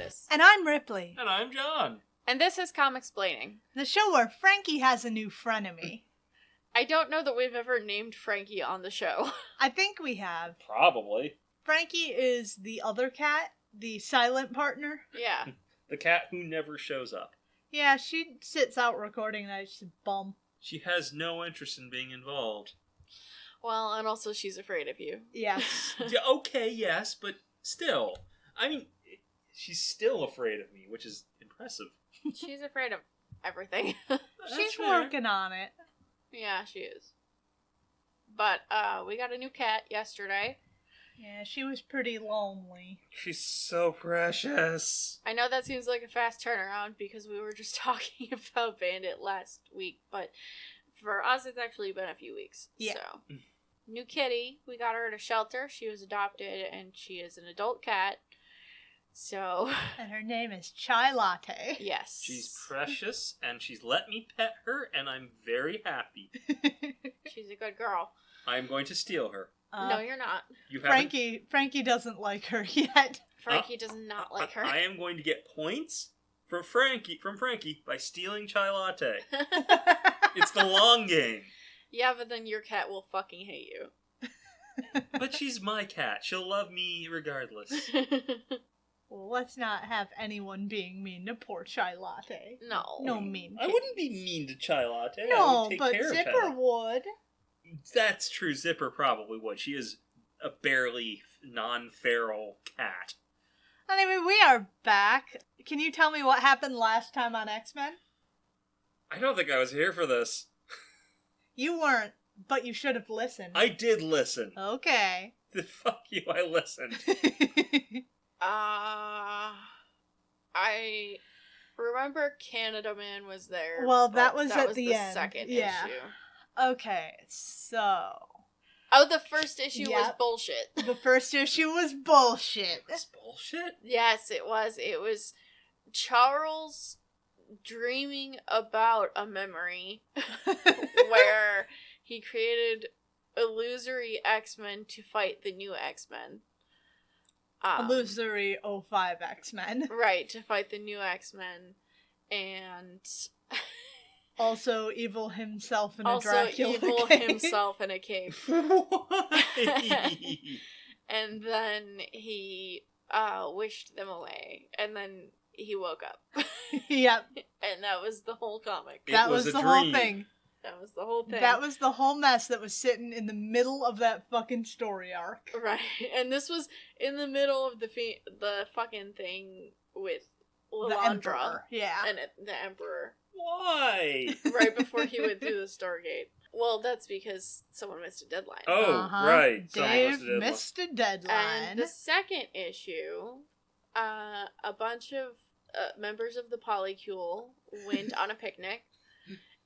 Candace. And I'm Ripley. And I'm John. And this is Comicsplaining. The show where Frankie has a new frenemy. I don't know that we've ever named Frankie on the show. I think we have. Probably. Frankie is the other cat, the silent partner. Yeah. The cat who never shows up. Yeah, she sits out recording and I just bum. She has no interest in being involved. Well, and also she's afraid of you. Yes. Yeah, okay, yes, but still. I mean, she's still afraid of me, which is impressive. She's afraid of everything. She's working on it. Yeah, she is. But, we got a new cat yesterday. Yeah, she was pretty lonely. She's so precious. I know that seems like a fast turnaround because we were just talking about Bandit last week, but for us it's actually been a few weeks. Yeah. So, new kitty. We got her at a shelter. She was adopted and she is an adult cat. So. And her name is Chai Latte. Yes. She's precious and she's let me pet her and I'm very happy. She's a good girl. I'm going to steal her. No, you're not. You haven't... Frankie doesn't like her yet. Frankie does not like her. I am going to get points from Frankie by stealing Chai Latte. It's the long game. Yeah, but then your cat will fucking hate you. But she's my cat. She'll love me regardless. Well, let's not have anyone being mean to poor Chai Latte. No. No mean. I wouldn't be mean to Chai Latte. I No, would take but care of Zipper her. would. That's true. Zipper probably would. She is a barely non-feral cat. Anyway, we are back. Can you tell me what happened last time on X-Men? I don't think I was here for this. You weren't, but you should have listened. I did listen. Okay. Fuck you, I listened. I remember Canada Man was there. Well, but that was at the end. Second Yeah. issue. Okay, so... Oh, the first issue was Yep. bullshit. The first issue was bullshit. That's bullshit? Yes, it was. It was Charles dreaming about a memory where he created illusory X-Men to fight the new X-Men. Illusory 05 X-Men. Right, to fight the new X-Men. And... Also evil himself in a also Dracula evil cave. himself in a cave. Why? And then he wished them away. And then he woke up. Yep. And that was the whole comic. That was the whole thing. That was the whole thing. That was the whole mess that was sitting in the middle of that fucking story arc. Right. And this was in the middle of the fucking thing with Lilandra. The Emperor. Yeah. And the Emperor. Why? Right before he went through the Stargate. Well, that's because someone missed a deadline. Oh, right. Dave missed a deadline. And the second issue, a bunch of members of the Polycule went on a picnic,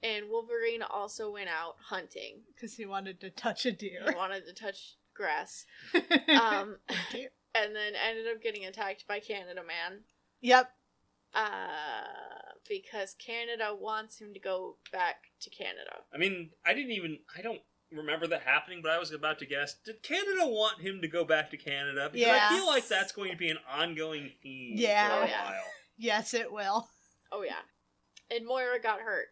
and Wolverine also went out hunting. Because he wanted to touch a deer. He wanted to touch grass. And then ended up getting attacked by Canada Man. Yep. Because Canada wants him to go back to Canada. I mean, I don't remember that happening, but I was about to guess, did Canada want him to go back to Canada? Because I feel like that's going to be an ongoing theme for a while. Yes, it will. Oh, yeah. And Moira got hurt.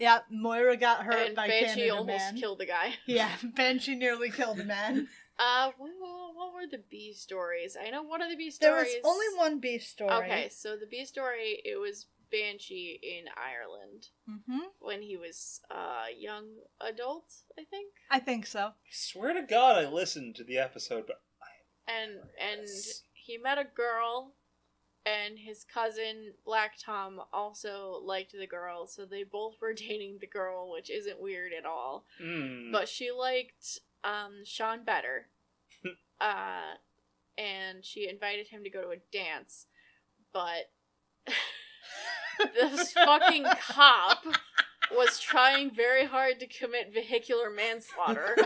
Yep, Moira got hurt and by Banshee Canada almost Man. killed a guy. Yeah, Banshee nearly killed a man. What were the B stories? I know one of the B There stories... was only one B story. Okay, so the B story, it was Banshee in Ireland. Mm-hmm. When he was a young adult, I think. I think so. I swear to God I listened to the episode, but And he met a girl, and his cousin, Black Tom, also liked the girl, so they both were dating the girl, which isn't weird at all. But she liked Sean better. And she invited him to go to a dance, but this fucking cop was trying very hard to commit vehicular manslaughter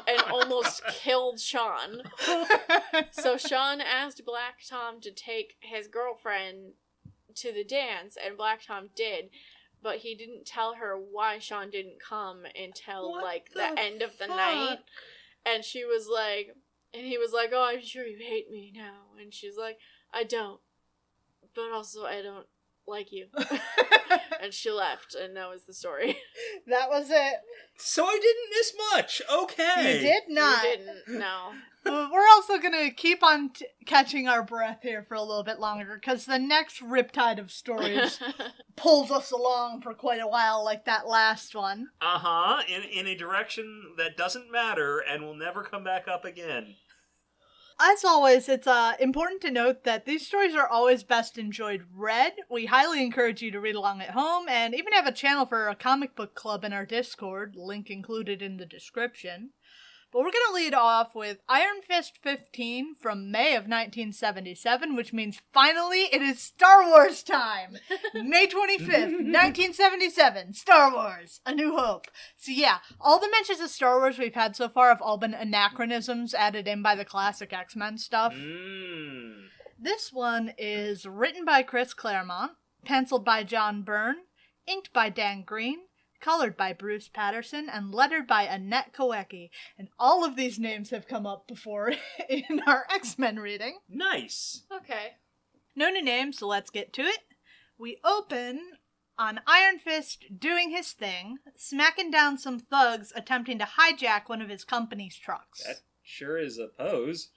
and almost killed Sean. So Sean asked Black Tom to take his girlfriend to the dance, and Black Tom did, but he didn't tell her why Sean didn't come until, the end of the night. And she was like, and he was like, oh, I'm sure you hate me now. And she's like, I don't. but also I don't like you. And she left, and that was the story. That was it. So I didn't miss much. Okay. You did not. You didn't, no. We're also going to keep on catching our breath here for a little bit longer, because the next riptide of stories pulls us along for quite a while, like that last one. Uh-huh, in a direction that doesn't matter and will never come back up again. As always, it's important to note that these stories are always best enjoyed read. We highly encourage you to read along at home, and even have a channel for a comic book club in our Discord, link included in the description. But we're going to lead off with Iron Fist 15 from May of 1977, which means finally it is Star Wars time! May 25th, 1977, Star Wars, A New Hope. So yeah, all the mentions of Star Wars we've had so far have all been anachronisms added in by the classic X-Men stuff. This one is written by Chris Claremont, penciled by John Byrne, inked by Dan Green, colored by Bruce Patterson, and lettered by Annette Kowecki. And all of these names have come up before in our X-Men reading. Nice. Okay. No new names, so let's get to it. We open on Iron Fist doing his thing, smacking down some thugs attempting to hijack one of his company's trucks. That sure is a pose.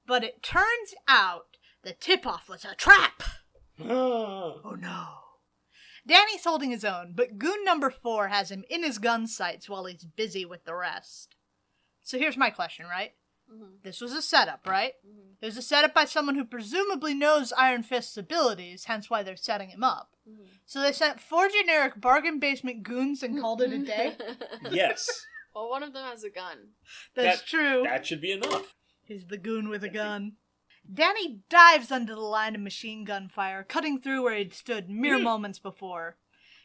But it turns out the tip-off was a trap! Oh no. Danny's holding his own, but goon number 4 has him in his gun sights while he's busy with the rest. So here's my question, right? Mm-hmm. This was a setup, right? Mm-hmm. It was a setup by someone who presumably knows Iron Fist's abilities, hence why they're setting him up. Mm-hmm. So they sent 4 generic bargain basement goons and called it a day? Yes. Well, one of them has a gun. That's true. That should be enough. He's the goon with a gun. Danny dives under the line of machine gun fire, cutting through where he'd stood mere moments before.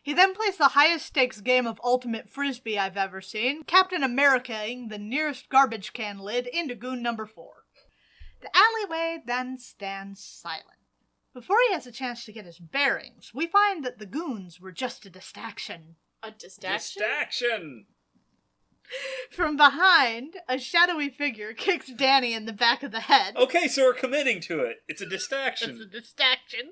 He then plays the highest stakes game of ultimate frisbee I've ever seen, Captain America-ing the nearest garbage can lid into goon number 4. The alleyway then stands silent. Before he has a chance to get his bearings, we find that the goons were just a distraction. A distraction? Distraction! From behind, a shadowy figure kicks Danny in the back of the head. Okay, so we're committing to it. It's a distraction. It's a distraction.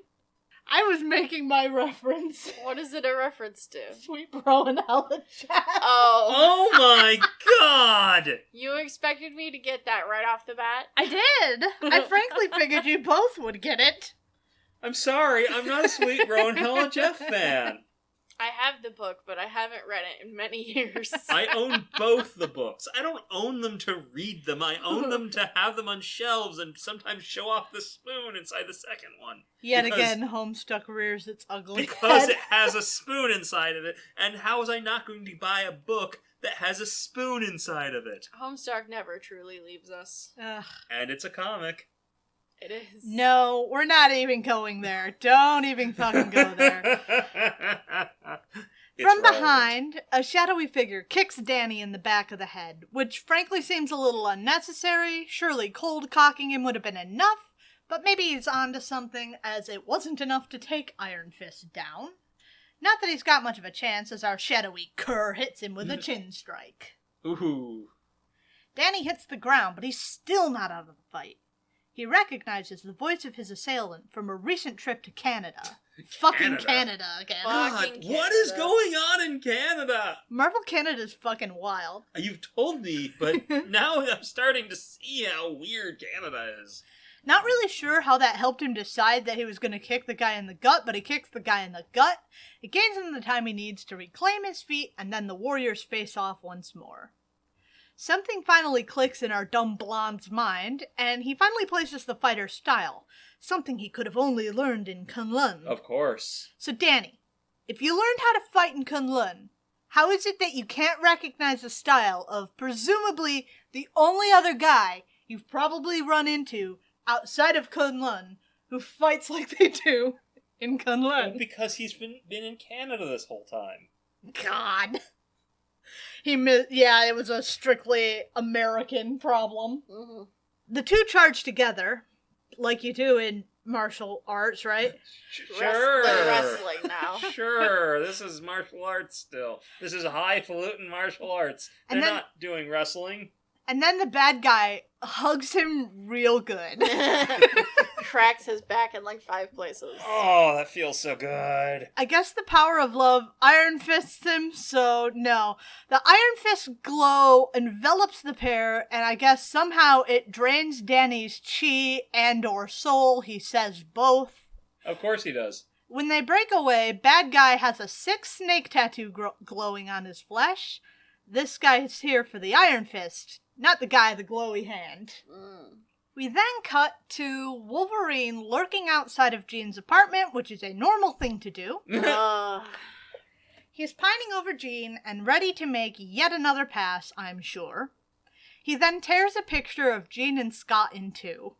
I was making my reference. What is it a reference to? Sweet Bro and Hella Chat. Oh. Oh my god! You expected me to get that right off the bat? I did. I frankly figured you both would get it. I'm sorry, I'm not a Sweet Bro and Hella Jeff fan. I have the book, but I haven't read it in many years. I own both the books. I don't own them to read them. I own them to have them on shelves and sometimes show off the spoon inside the second one. Yet again, Homestuck rears its ugly because head. It has a spoon inside of it. And how was I not going to buy a book that has a spoon inside of it? Homestuck never truly leaves us. Ugh. And it's a comic. It is. No, we're not even going there. Don't even fucking go there. From behind, a shadowy figure kicks Danny in the back of the head, which frankly seems a little unnecessary. Surely cold cocking him would have been enough, but maybe he's onto something, as it wasn't enough to take Iron Fist down. Not that he's got much of a chance, as our shadowy cur hits him with a chin strike. Ooh. Danny hits the ground, but he's still not out of the fight. He recognizes the voice of his assailant from a recent trip to Canada. Fucking Canada again. God, what is going on in Canada? Marvel Canada's fucking wild. You've told me, but now I'm starting to see how weird Canada is. Not really sure how that helped him decide that he was going to kick the guy in the gut, but he kicks the guy in the gut. It gains him the time he needs to reclaim his feet, and then the warriors face off once more. Something finally clicks in our dumb blonde's mind, and he finally places the fighter's style, something he could have only learned in Kunlun. Of course. So Danny, if you learned how to fight in Kunlun, how is it that you can't recognize the style of presumably the only other guy you've probably run into outside of Kunlun who fights like they do in Kunlun? Well, because he's been in Canada this whole time. God. It was a strictly American problem. Mm-hmm. The two charge together, like you do in martial arts, right? Sure. They're wrestling now. Sure. This is martial arts still. This is highfalutin martial arts. They're not doing wrestling. And then the bad guy hugs him real good. cracks his back in like 5 places. Oh, that feels so good. I guess the power of love iron fists him, so no. The iron fist glow envelops the pair, and I guess somehow it drains Danny's chi and or soul. He says both. Of course he does. When they break away, bad guy has a 6 snake tattoo glowing on his flesh. This guy is here for the iron fist, not the guy with the glowy hand. We then cut to Wolverine lurking outside of Jean's apartment, which is a normal thing to do. He's pining over Jean and ready to make yet another pass, I'm sure. He then tears a picture of Jean and Scott in two.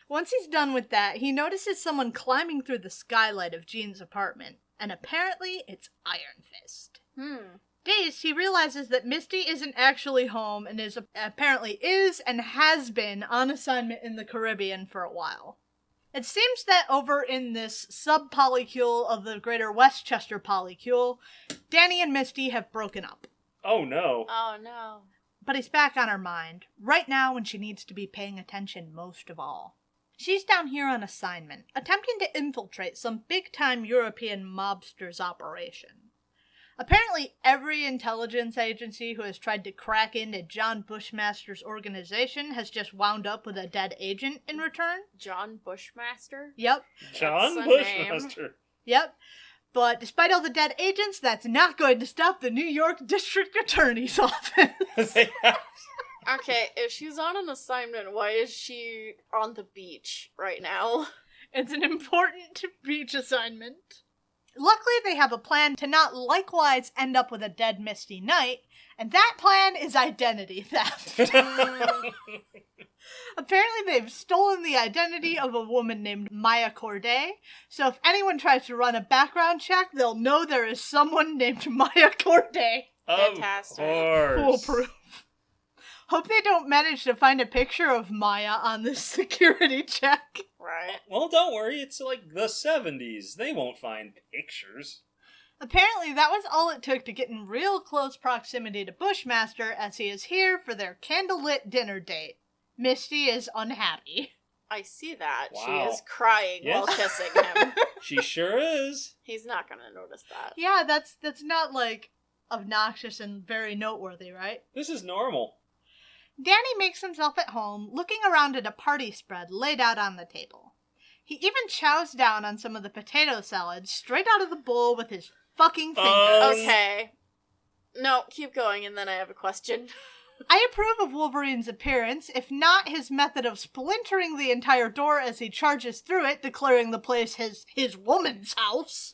Once he's done with that, he notices someone climbing through the skylight of Jean's apartment, and apparently it's Iron Fist. Dazed, he realizes that Misty isn't actually home and apparently is and has been on assignment in the Caribbean for a while. It seems that over in this sub-polycule of the greater Westchester polycule, Danny and Misty have broken up. Oh no. Oh no. But he's back on her mind, right now when she needs to be paying attention most of all. She's down here on assignment, attempting to infiltrate some big-time European mobster's operation. Apparently, every intelligence agency who has tried to crack into John Bushmaster's organization has just wound up with a dead agent in return. John Bushmaster? Yep. John Bushmaster. Yep. But despite all the dead agents, that's not going to stop the New York District Attorney's Office. Okay, if she's on an assignment, why is she on the beach right now? It's an important beach assignment. Luckily, they have a plan to not likewise end up with a dead Misty Knight, and that plan is identity theft. Apparently, they've stolen the identity of a woman named Maya Corday, so if anyone tries to run a background check, they'll know there is someone named Maya Corday. Fantastic. Of course. Foolproof. Hope they don't manage to find a picture of Maya on this security check. Right. Well, don't worry, it's like the 70s. They won't find pictures. Apparently, that was all it took to get in real close proximity to Bushmaster, as he is here for their candlelit dinner date. Misty is unhappy. I see that. Wow. She is crying while kissing him. She sure is. He's not gonna notice that. Yeah, that's not, like, obnoxious and very noteworthy, right? This is normal. Danny makes himself at home, looking around at a party spread laid out on the table. He even chows down on some of the potato salad straight out of the bowl with his fucking fingers. Okay. No, keep going, and then I have a question. I approve of Wolverine's appearance, if not his method of splintering the entire door as he charges through it, declaring the place his woman's house.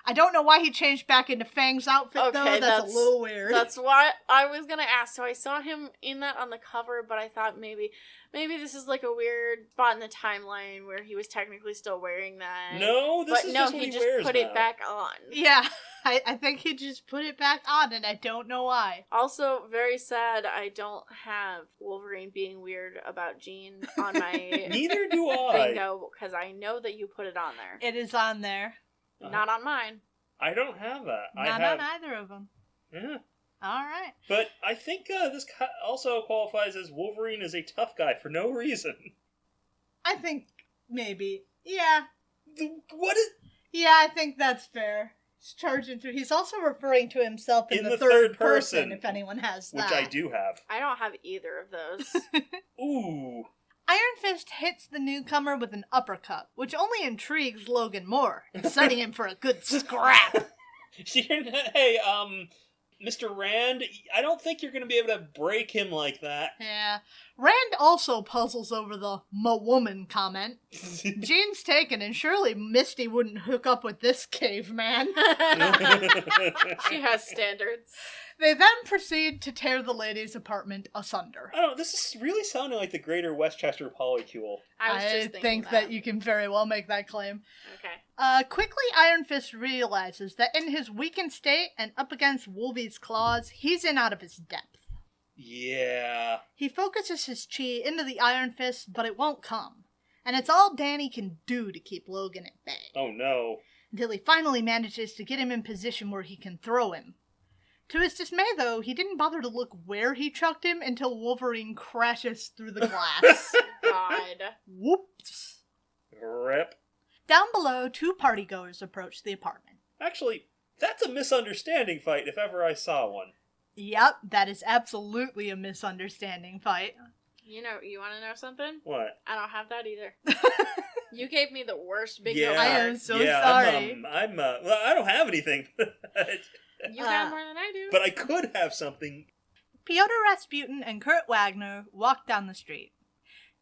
I don't know why he changed back into Fang's outfit, though. That's a little weird. That's why I was gonna ask. So I saw him in that on the cover, but I thought maybe this is like a weird spot in the timeline where he was technically still wearing that. No, this is just what he wears put now. it back on. Yeah, I think he just put it back on, and I don't know why. Also, very sad I don't have Wolverine being weird about Jean on my Neither do I. bingo, because I know that you put it on there. It is on there. Not on mine. I don't have that. Not on either of them. Yeah. All right. But I think this also qualifies as Wolverine is a tough guy for no reason. I think maybe. Yeah. What is... Yeah, I think that's fair. He's charging through. He's also referring to himself in the third person, if anyone has that. Which I do have. I don't have either of those. Ooh. Iron Fist hits the newcomer with an uppercut, which only intrigues Logan more, inciting him for a good scrap. Hey, Mr. Rand, I don't think you're going to be able to break him like that. Yeah. Rand also puzzles over the "ma-woman" comment. Jean's taken, and surely Misty wouldn't hook up with this caveman. She has standards. They then proceed to tear the lady's apartment asunder. I don't know, this is really sounding like the greater Westchester polycule. I think that you can very well make that claim. Okay. Quickly, Iron Fist realizes that in his weakened state and up against Wolvie's claws, he's in out of his depth. Yeah. He focuses his chi into the Iron Fist, but it won't come. And it's all Danny can do to keep Logan at bay. Oh no. Until he finally manages to get him in position where he can throw him. To his dismay, though, he didn't bother to look where he chucked him until Wolverine crashes through the glass. God. Whoops. Rip. Down below, 2 partygoers approach the apartment. Actually, that's a misunderstanding fight if ever I saw one. Yep, that is absolutely a misunderstanding fight. You want to know something? What? I don't have that either. You gave me the worst bingo Yeah, card. I am so sorry. Well, I don't have anything. You got more than I do. But I could have something. Pyotr Rasputin and Kurt Wagner walk down the street.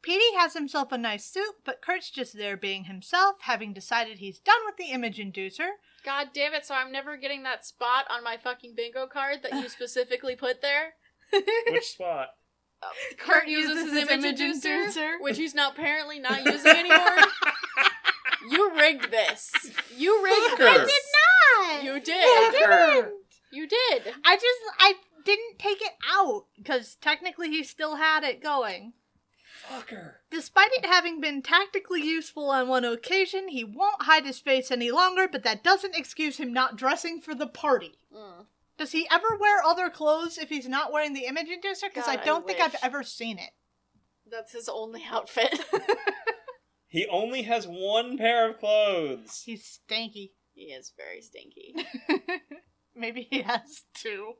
Petey has himself a nice soup, but Kurt's just there being himself, having decided he's done with the image inducer. God damn it, so I'm never getting that spot on my fucking bingo card that you specifically put there? Which spot? Kurt uses his image inducer, which he's apparently not using anymore. You rigged this. You rigged Fucker. this. I did not! You did. I didn't! You did. I didn't take it out, because technically he still had it going. Fucker. Despite it having been tactically useful on one occasion, he won't hide his face any longer, but that doesn't excuse him not dressing for the party. Does he ever wear other clothes if he's not wearing the image inducer? Because I don't think I've ever seen it. That's his only outfit. He only has one pair of clothes. He's stanky. He is very stinky. Maybe he has two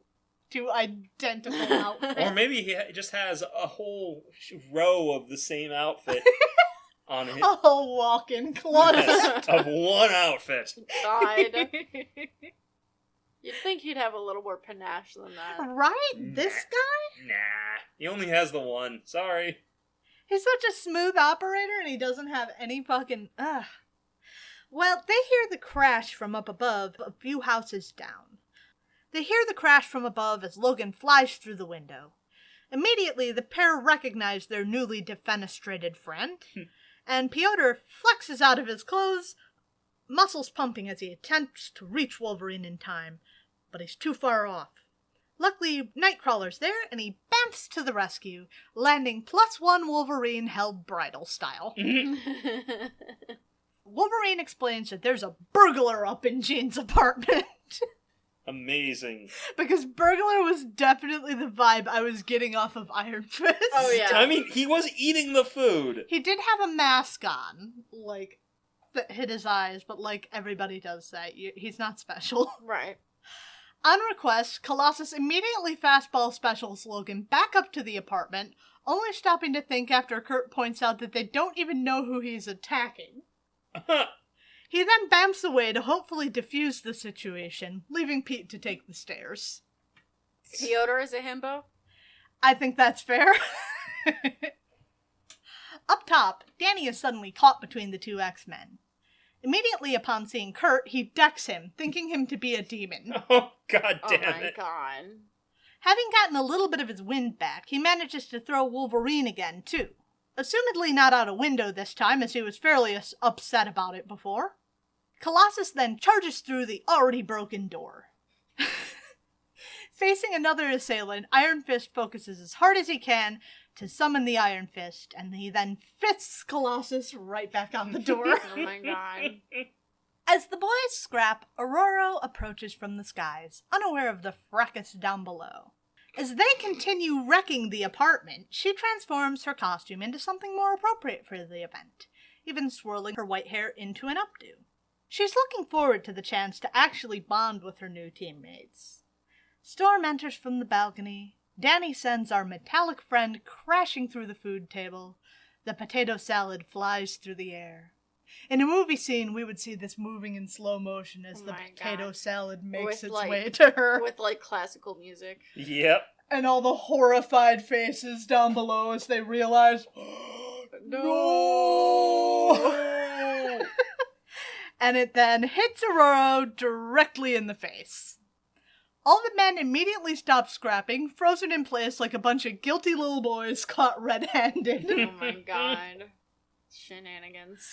identical outfits. Or maybe he just has a whole row of the same outfit on him. A whole walk-in closet. Yes, of one outfit. God. You'd think he'd have a little more panache than that. Right? This guy? Nah. He only has the one. Sorry. He's such a smooth operator and he doesn't have any fucking... Ugh. Well, they hear the crash from up above, a few houses down. They hear the crash from above as Logan flies through the window. Immediately, the pair recognize their newly defenestrated friend, and Pyotr flexes out of his clothes, muscles pumping as he attempts to reach Wolverine in time, but he's too far off. Luckily, Nightcrawler's there, and he bamps to the rescue, landing +1 Wolverine held bridal style. Wolverine explains that there's a burglar up in Jean's apartment. Amazing. Because burglar was definitely the vibe I was getting off of Iron Fist. Oh, yeah. I mean, he was eating the food. He did have a mask on, like, that hid his eyes, but like everybody does that, he's not special. Right. On request, Colossus immediately fastball specials Logan back up to the apartment, only stopping to think after Kurt points out that they don't even know who he's attacking. He then bamps away to hopefully defuse the situation, leaving Pete to take the stairs. Pyotr is a himbo? I think that's fair. Up top, Danny is suddenly caught between the 2 X-Men. Immediately upon seeing Kurt, he decks him, thinking him to be a demon. Oh, god damn Oh my it. god. Having gotten a little bit of his wind back, he manages to throw Wolverine again, too. Assumedly not out a window this time, as he was fairly upset about it before. Colossus then charges through the already broken door. Facing another assailant, Iron Fist focuses as hard as he can to summon the Iron Fist, and he then fists Colossus right back on the door. Oh my god. As the boys scrap, Aurora approaches from the skies, unaware of the fracas down below. As they continue wrecking the apartment, she transforms her costume into something more appropriate for the event, even swirling her white hair into an updo. She's looking forward to the chance to actually bond with her new teammates. Storm enters from the balcony. Danny sends our metallic friend crashing through the food table. The potato salad flies through the air. In a movie scene, we would see this moving in slow motion as the potato salad makes its way to her. With, like, classical music. Yep. And all the horrified faces down below as they realize, no! And it then hits Aurora directly in the face. All the men immediately stop scrapping, frozen in place like a bunch of guilty little boys caught red-handed. Oh my god. Shenanigans.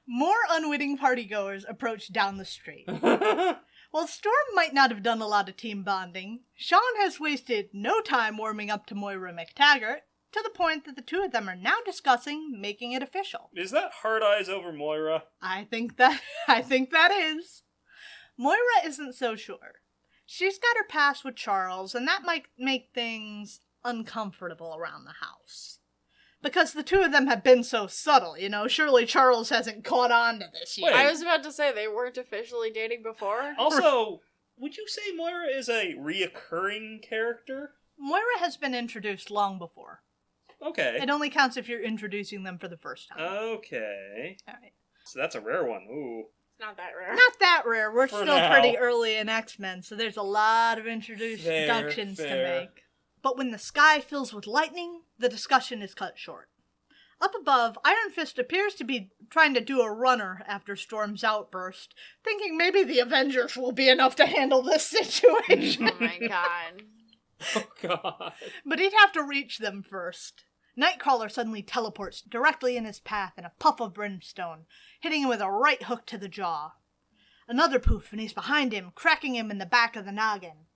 More unwitting partygoers approach down the street. While Storm might not have done a lot of team bonding, Sean has wasted no time warming up to Moira McTaggart, to the point that the two of them are now discussing making it official. Is that Hard Eyes over Moira? I think that is. Moira isn't so sure. She's got her past with Charles, and that might make things uncomfortable around the house. Because the two of them have been so subtle, you know? Surely Charles hasn't caught on to this yet. Wait. I was about to say, they weren't officially dating before. Also, would you say Moira is a reoccurring character? Moira has been introduced long before. Okay. It only counts if you're introducing them for the first time. Okay. Alright. So that's a rare one. Ooh. It's not that rare. Not that rare. We're For still now. pretty early in X-Men, so there's a lot of introductions to fair. make. But when the sky fills with lightning, the discussion is cut short. Up above, Iron Fist appears to be trying to do a runner after Storm's outburst, thinking maybe the Avengers will be enough to handle this situation. Oh my god. Oh, God. But he'd have to reach them first. Nightcrawler suddenly teleports directly in his path in a puff of brimstone, hitting him with a right hook to the jaw. Another poof, and he's behind him, cracking him in the back of the noggin.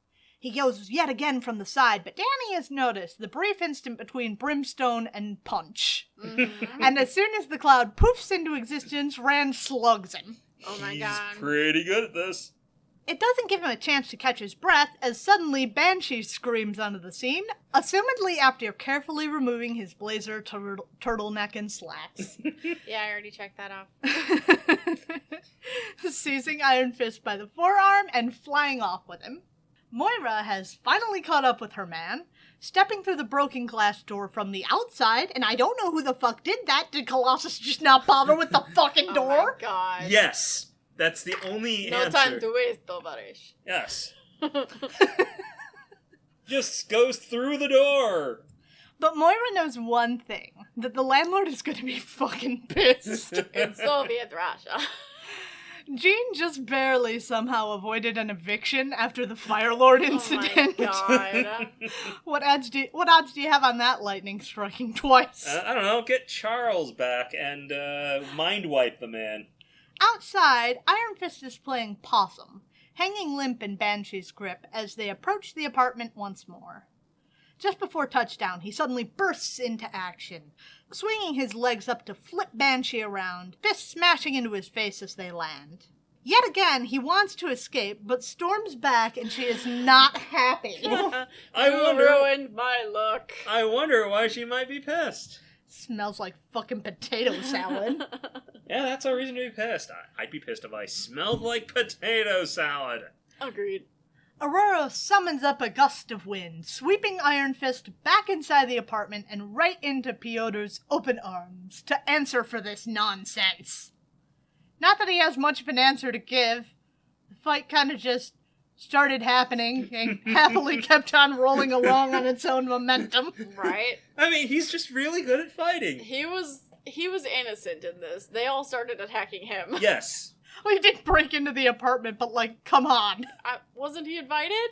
He goes yet again from the side, but Danny has noticed the brief instant between brimstone and punch. Mm-hmm. And as soon as the cloud poofs into existence, Rand slugs him. Oh my He's god. pretty good at this. It doesn't give him a chance to catch his breath, as suddenly Banshee screams onto the scene, assumedly after carefully removing his blazer, turtleneck, and slacks. Yeah, I already checked that off. Seizing Iron Fist by the forearm and flying off with him. Moira has finally caught up with her man, stepping through the broken glass door from the outside, and I don't know who the fuck did that. Did Colossus just not bother with the fucking door? Oh my god. Yes. That's the only No answer. time to waste, Tovarish. Yes. Just goes through the door. But Moira knows one thing, that the landlord is going to be fucking pissed. In Soviet Russia. Jean just barely somehow avoided an eviction after the Fire Lord incident. Oh my god. What odds do you have on that lightning striking twice? I don't know. Get Charles back and mind wipe the man. Outside, Iron Fist is playing possum, hanging limp in Banshee's grip as they approach the apartment once more. Just before touchdown, he suddenly bursts into action, swinging his legs up to flip Banshee around, fists smashing into his face as they land. Yet again, he wants to escape, but Storm's back and she is not happy. You ruined my look. I wonder why she might be pissed. Smells like fucking potato salad. Yeah, that's a reason to be pissed. I'd be pissed if I smelled like potato salad. Agreed. Aurora summons up a gust of wind, sweeping Iron Fist back inside the apartment and right into Pyotr's open arms to answer for this nonsense. Not that he has much of an answer to give. The fight kind of just started happening and happily kept on rolling along on its own momentum. Right? I mean, he's just really good at fighting. He was innocent in this. They all started attacking him. Yes. Well, he did break into the apartment, but like, come on. Wasn't he invited?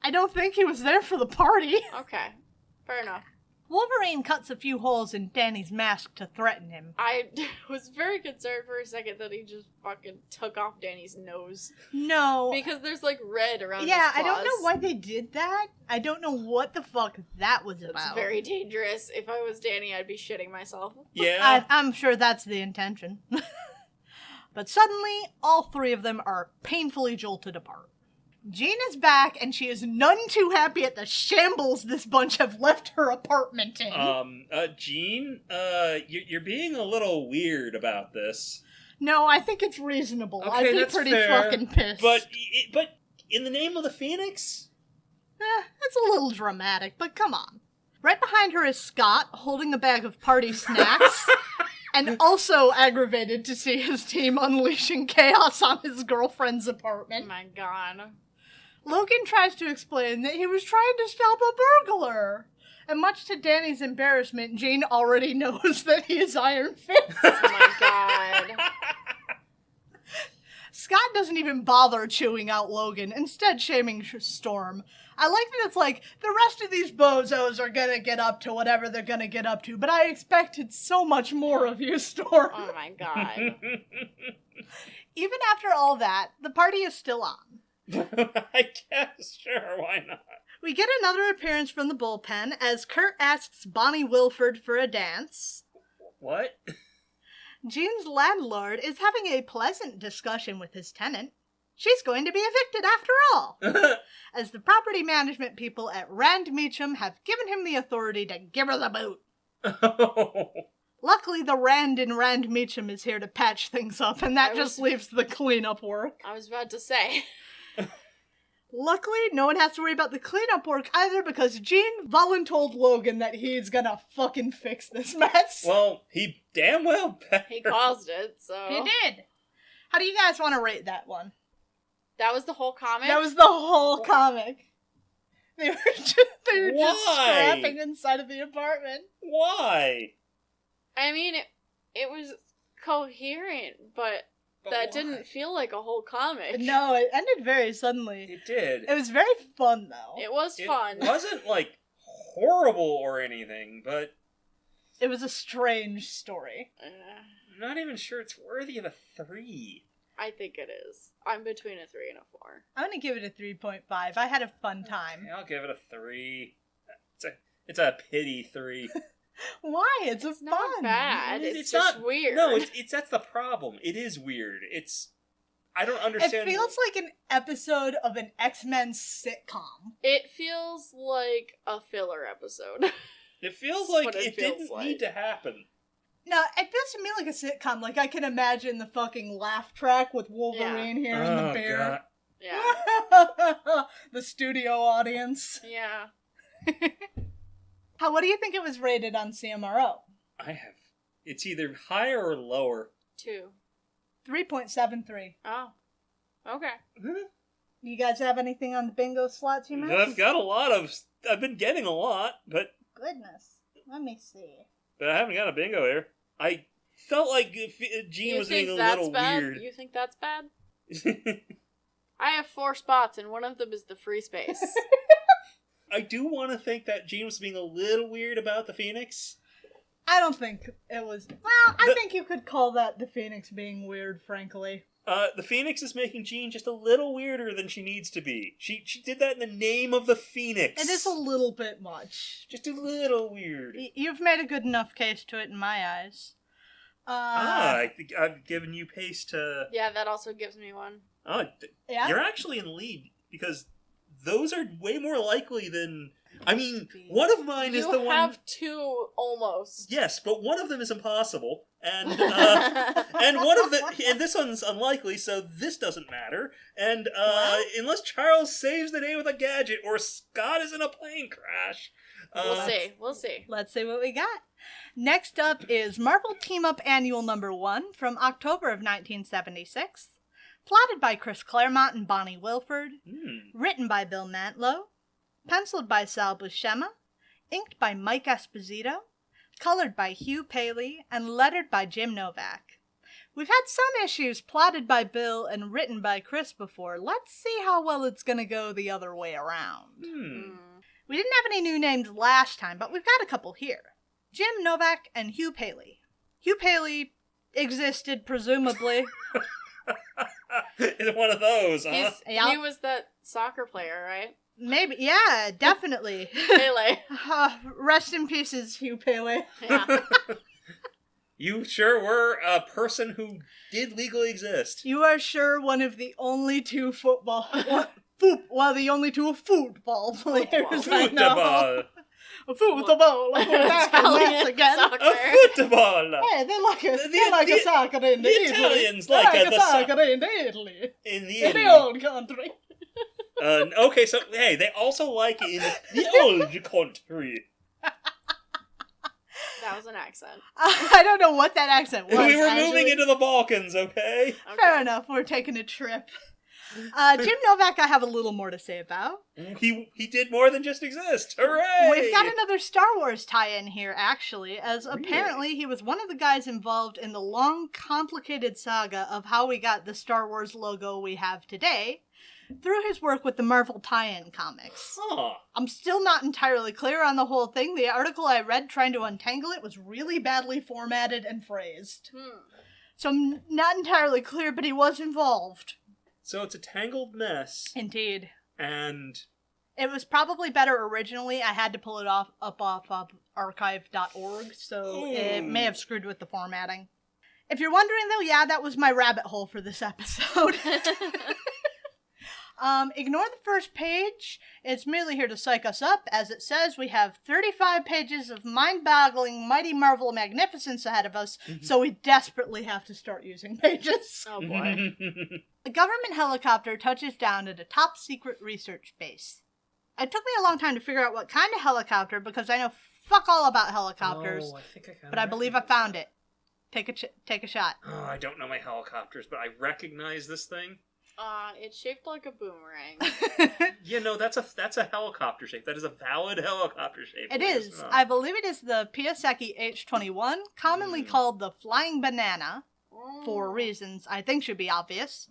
I don't think he was there for the party. Okay. Fair enough. Wolverine cuts a few holes in Danny's mask to threaten him. I was very concerned for a second that he just fucking took off Danny's nose. No. Because there's like red around Yeah, his I don't know claws. why they did that. I don't know what the fuck that was It's about. very dangerous. If I was Danny, I'd be shitting myself. Yeah. I'm sure that's the intention. But suddenly, all three of them are painfully jolted apart. Jean is back, and she is none too happy at the shambles this bunch have left her apartment in. Jean, you're being a little weird about this. No, I think it's reasonable. Okay, I'd be that's pretty fair, fucking pissed. But in the name of the Phoenix? That's a little dramatic, but come on. Right behind her is Scott, holding a bag of party snacks, and also aggravated to see his team unleashing chaos on his girlfriend's Oh apartment. my god. Logan tries to explain that he was trying to stop a burglar. And much to Danny's embarrassment, Jean already knows that he is Iron Fist. Oh my god. Scott doesn't even bother chewing out Logan, instead shaming Storm. I like that it's like, the rest of these bozos are gonna get up to whatever they're gonna get up to, but I expected so much more of you, Storm. Oh my god. Even after all that, the party is still on. I guess, sure, why not? We get another appearance from the bullpen as Kurt asks Bonnie Wilford for a dance. What? Jean's landlord is having a pleasant discussion with his tenant. She's going to be evicted after all, as the property management people at Rand Meacham have given him the authority to give her the boot. Oh. Luckily, the Rand in Rand Meacham is here to patch things up, and that just leaves the cleanup work. I was about to say. Luckily, no one has to worry about the cleanup work either, because Jean voluntold Logan that he's gonna fucking fix this mess. Well, he damn well better. He caused it, so... He did. How do you guys want to rate that one? That was the whole comic? That was the whole comic. They were just scrapping inside of the apartment. Why? I mean, it was coherent, but that didn't feel like a whole comic. No, it ended very suddenly. It did. It was very fun, though. It was fun. It wasn't, like, horrible or anything, but... It was a strange story. I'm not even sure it's worthy of a 3. I think it is. I'm between a 3 and a 4. I'm gonna give it a 3.5. I had a fun time. Okay, I'll give it a 3. It's a pity 3. Why? It's fun. Not bad. It's just not weird. No, that's the problem. It is weird. I don't understand. It feels like an episode of an X-Men sitcom. It feels like a filler episode. It feels like it didn't need to happen. No, it feels to me like a sitcom. Like, I can imagine the fucking laugh track with Wolverine here and the bear. God. Yeah. The studio audience. Yeah. What do you think it was rated on CMRO? It's either higher or lower. 2. 3.73. Oh. Okay. You guys have anything on the bingo slots you missed? I've been getting a lot, but... Goodness. Let me see. But I haven't got a bingo here. I felt like Gene was being a little weird. You think that's bad? I have 4 spots, and one of them is the free space. I do want to think that Gene was being a little weird about the Phoenix. I don't think it was... Well, I think you could call that the Phoenix being weird, frankly. The Phoenix is making Jean just a little weirder than she needs to be. She did that in the name of the Phoenix. It is a little bit much. Just a little weird. You've made a good enough case to it in my eyes. I think I've given you pace to... Yeah, that also gives me 1. Oh, yeah? You're actually in the lead, because those are way more likely than... I mean, one of mine is the one... You have 2 almost. Yes, but one of them is impossible, and and this one's unlikely, so this doesn't matter. And unless Charles saves the day with a gadget, or Scott is in a plane crash, We'll see. Let's see what we got. Next up is Marvel Team Up Annual Number 1 from October of 1976. Plotted by Chris Claremont and Bonnie Wilford. Written by Bill Mantlo. Penciled by Sal Buscema, inked by Mike Esposito, colored by Hugh Paley, and lettered by Jim Novak. We've had some issues plotted by Bill and written by Chris before. Let's see how well it's going to go the other way around. We didn't have any new names last time, but we've got a couple here. Jim Novak and Hugh Paley. Hugh Paley existed, presumably. It's one of those, huh? He was that soccer player, right? Maybe, yeah, definitely. Pele. Rest in pieces, Hugh Paley. Yeah. You sure were a person who did legally exist. You are sure one of the only 2 football players I know. Football. Italian again. soccer. A football. Hey, they like a soccer in the Italy. Italians they like a soccer in the Italy. In the old country. Okay, so, hey, they also like it in the old country. That was an accent. I don't know what that accent was. We were moving into the Balkans, okay? Fair enough, we're taking a trip. Jim Novak I have a little more to say about. He did more than just exist. Hooray! We've got another Star Wars tie-in here, actually, as apparently he was one of the guys involved in the long, complicated saga of how we got the Star Wars logo we have today, through his work with the Marvel tie-in comics. I'm still not entirely clear on the whole thing. The article I read trying to untangle it was really badly formatted and phrased. So I'm not entirely clear, but he was involved. So it's a tangled mess. Indeed. And... it was probably better originally. I had to pull it off archive.org, so it may have screwed with the formatting. If you're wondering, though, yeah, that was my rabbit hole for this episode. Ignore the first page. It's merely here to psych us up. As it says, we have 35 pages of mind-boggling, mighty Marvel magnificence ahead of us, so we desperately have to start using pages. Oh boy. A government helicopter touches down at a top-secret research base. It took me a long time to figure out what kind of helicopter, because I know fuck all about helicopters, I think I kinda but I believe I found it. Take a shot. Oh, I don't know my helicopters, but I recognize this thing. It's shaped like a boomerang. That's a helicopter shape. That is a valid helicopter shape. It is. I believe it is the Piasecki H-21, commonly called the Flying Banana, for reasons I think should be obvious.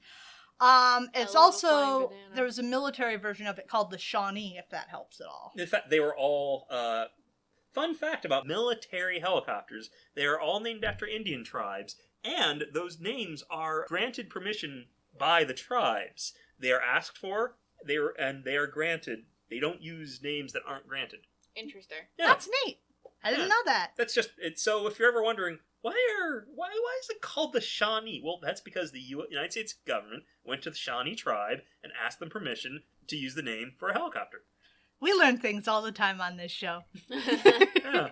It's also, there was a military version of it called the Shawnee, if that helps at all. In fact, they were all, fun fact about military helicopters, they are all named after Indian tribes, and those names are granted permission by the tribes. They are asked for, they are granted. They don't use names that aren't granted. Interesting. Yeah. That's neat. I didn't know that. That's just it. So if you're ever wondering why is it called the Shawnee? Well, that's because the United States government went to the Shawnee tribe and asked them permission to use the name for a helicopter. We learn things all the time on this show. Yeah.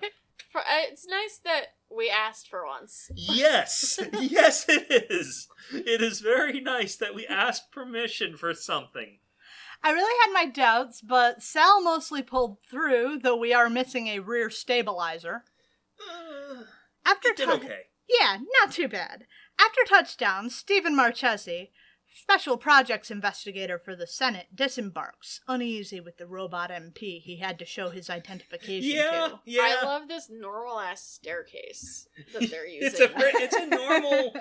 It's nice that we asked for once. Yes! Yes, it is! It is very nice that we asked permission for something. I really had my doubts, but Sal mostly pulled through, though we are missing a rear stabilizer. It did okay. Yeah, not too bad. After touchdown, Stephen Marchesi, Special Projects Investigator for the Senate, disembarks, uneasy with the robot MP he had to show his identification to. Yeah. I love this normal-ass staircase that they're using. It's a normal,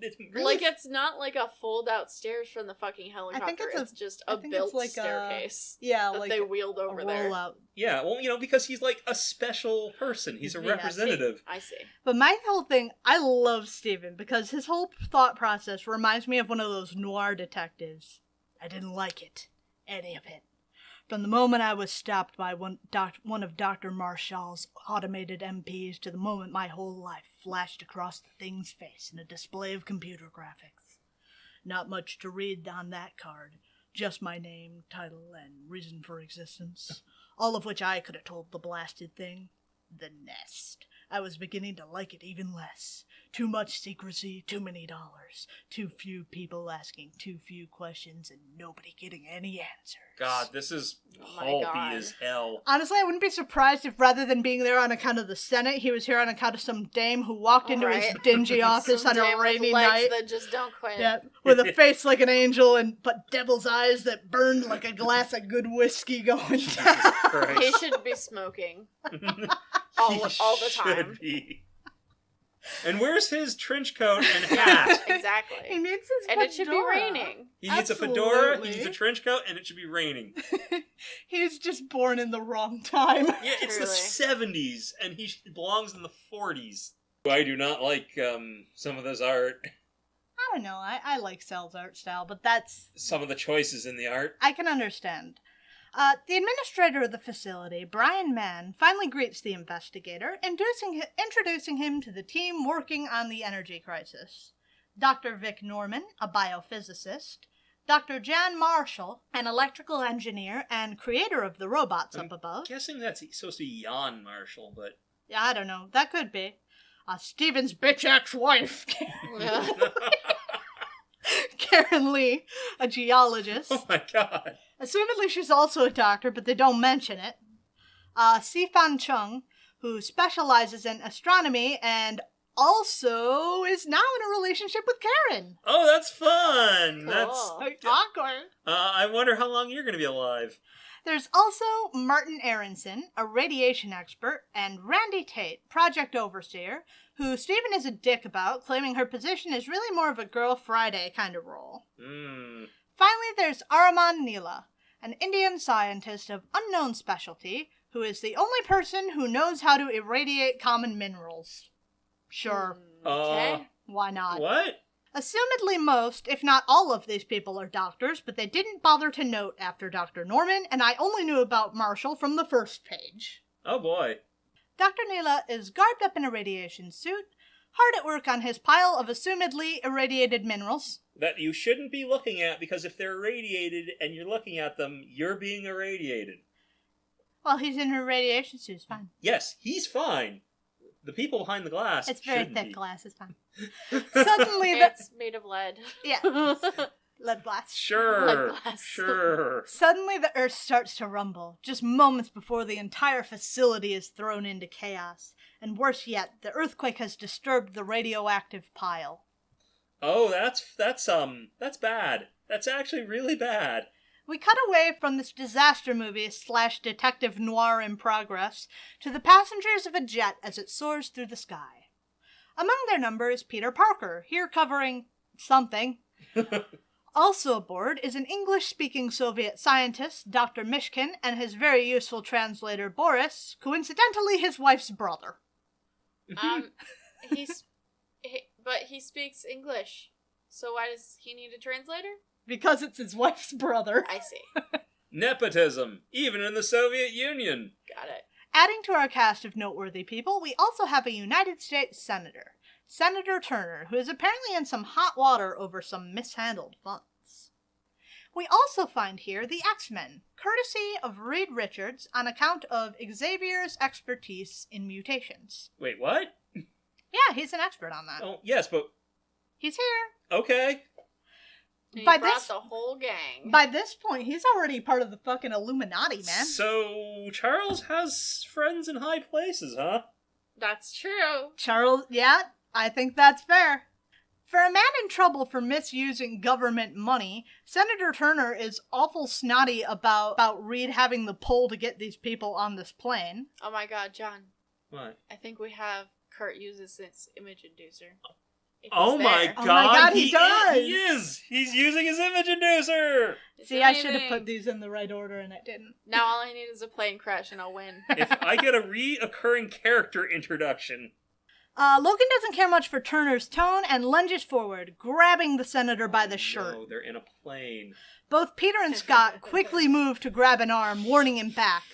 it's really... Like, it's not like a fold-out stairs from the fucking helicopter. I think it's just a built staircase that they wheeled over there. Rollout. Yeah, well, because he's like a special person. He's a representative. I see. But my whole thing, I love Steven because his whole thought process reminds me of one of those noir detectives. I didn't like it. Any of it. From the moment I was stopped by one of Dr. Marshall's automated MPs to the moment my whole life flashed across the thing's face in a display of computer graphics. Not much to read on that card. Just my name, title, and reason for existence. All of which I could have told the blasted thing. The Nest. I was beginning to like it even less. Too much secrecy, too many dollars. Too few people asking too few questions and nobody getting any answers. God, this is pulpy as hell. Honestly, I wouldn't be surprised if rather than being there on account of the Senate, he was here on account of some dame who walked into his dingy office on a rainy night. That just don't quit. Yeah, with a face like an angel but devil's eyes that burned like a glass of good whiskey going down. He should be smoking all the time. Should be. And where's his trench coat and hat? Exactly. He needs his fedora. And it should be raining. He needs a fedora, he needs a trench coat, and it should be raining. He's just born in the wrong time. Yeah, it's the 70s, and he belongs in the 40s. I do not like some of this art. I don't know, I like Sal's art style, but that's... Some of the choices in the art. I can understand. The administrator of the facility, Brian Mann, finally greets the investigator, introducing him to the team working on the energy crisis. Dr. Vic Norman, a biophysicist, Dr. Jan Marshall, an electrical engineer and creator of the robots up above. I'm guessing that's supposed to be Jan Marshall, but... Yeah, I don't know. That could be. Steven's bitch ex-wife. Karen Lee, a geologist. Oh my god. Assumedly she's also a doctor, but they don't mention it. Sifan Chung, who specializes in astronomy and also is now in a relationship with Karen. Oh, that's fun! Cool. That's awkward. I wonder how long you're going to be alive. There's also Martin Aronson, a radiation expert, and Randy Tate, project overseer, who Stephen is a dick about, claiming her position is really more of a Girl Friday kind of role. Finally, there's Araman Neela, an Indian scientist of unknown specialty, who is the only person who knows how to irradiate common minerals. Sure. Okay. Why not? What? Assumedly most, if not all of these people are doctors, but they didn't bother to note after Dr. Norman, and I only knew about Marshall from the first page. Oh boy. Dr. Neela is garbed up in a radiation suit, hard at work on his pile of assumedly irradiated minerals. that you shouldn't be looking at, because if they're irradiated and you're looking at them, you're being irradiated. Well, he's in her radiation suit. It's fine. Yes, he's fine. The people behind the glass It's very shouldn't thick be. glass. It's fine. Suddenly, It's made of lead. Yeah. Lead glass. Sure, Lead glass. sure. Suddenly, the earth starts to rumble, just moments before the entire facility is thrown into chaos. And worse yet, the earthquake has disturbed the radioactive pile. Oh, that's bad. That's actually really bad. We cut away from this disaster movie / detective noir in progress to the passengers of a jet as it soars through the sky. Among their number is Peter Parker, here covering something. Also aboard is an English-speaking Soviet scientist, Dr. Mishkin, and his very useful translator, Boris, coincidentally his wife's brother. But he speaks English, so why does he need a translator? Because it's his wife's brother. I see. Nepotism, even in the Soviet Union. Got it. Adding to our cast of noteworthy people, we also have a United States Senator, Senator Turner, who is apparently in some hot water over some mishandled funds. We also find here the X-Men, courtesy of Reed Richards on account of Xavier's expertise in mutations. Wait, what? Yeah, he's an expert on that. Oh, yes, but... He's here. Okay. And he By brought this- the whole gang. By this point, he's already part of the fucking Illuminati, man. So, Charles has friends in high places, huh? That's true. Charles, yeah, I think that's fair. For a man in trouble for misusing government money, Senator Turner is awful snotty about Reed having the pull to get these people on this plane. Oh my god, John. What? I think we have Kurt uses this image inducer. If Oh he's my there. god, Oh my God, he does! He is! He's using his image inducer! Is See, there I should have anything- put these in the right order and I didn't. Now all I need is a plane crash and I'll win. If I get a reoccurring character introduction... Logan doesn't care much for Turner's tone and lunges forward, grabbing the senator by the shirt. No, they're in a plane. Both Peter and Scott quickly move to grab an arm, warning him back.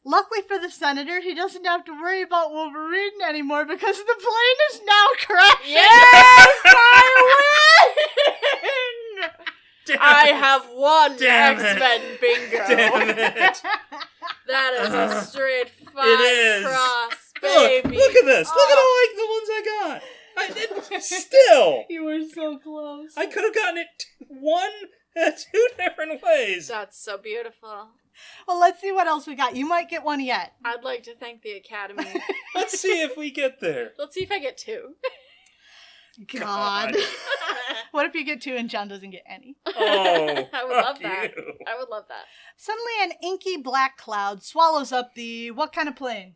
Luckily for the senator, he doesn't have to worry about Wolverine anymore because the plane is now crashing. Yes, I win! Damn I it. have won Damn it. X-Men bingo. Damn it! That is a straight It is. 5-cross, Look! baby. Look at this! Look at Oh. all the ones I got! Still! You were so close. I could have gotten it two different ways. That's so beautiful. Well, let's see what else we got. You might get one yet. I'd like to thank the Academy. Let's see if we get there. Let's see if I get 2. God. What if you get 2 and John doesn't get any? Oh, I would love fuck that. you. I would love that. Suddenly an inky black cloud swallows up the... What kind of plane?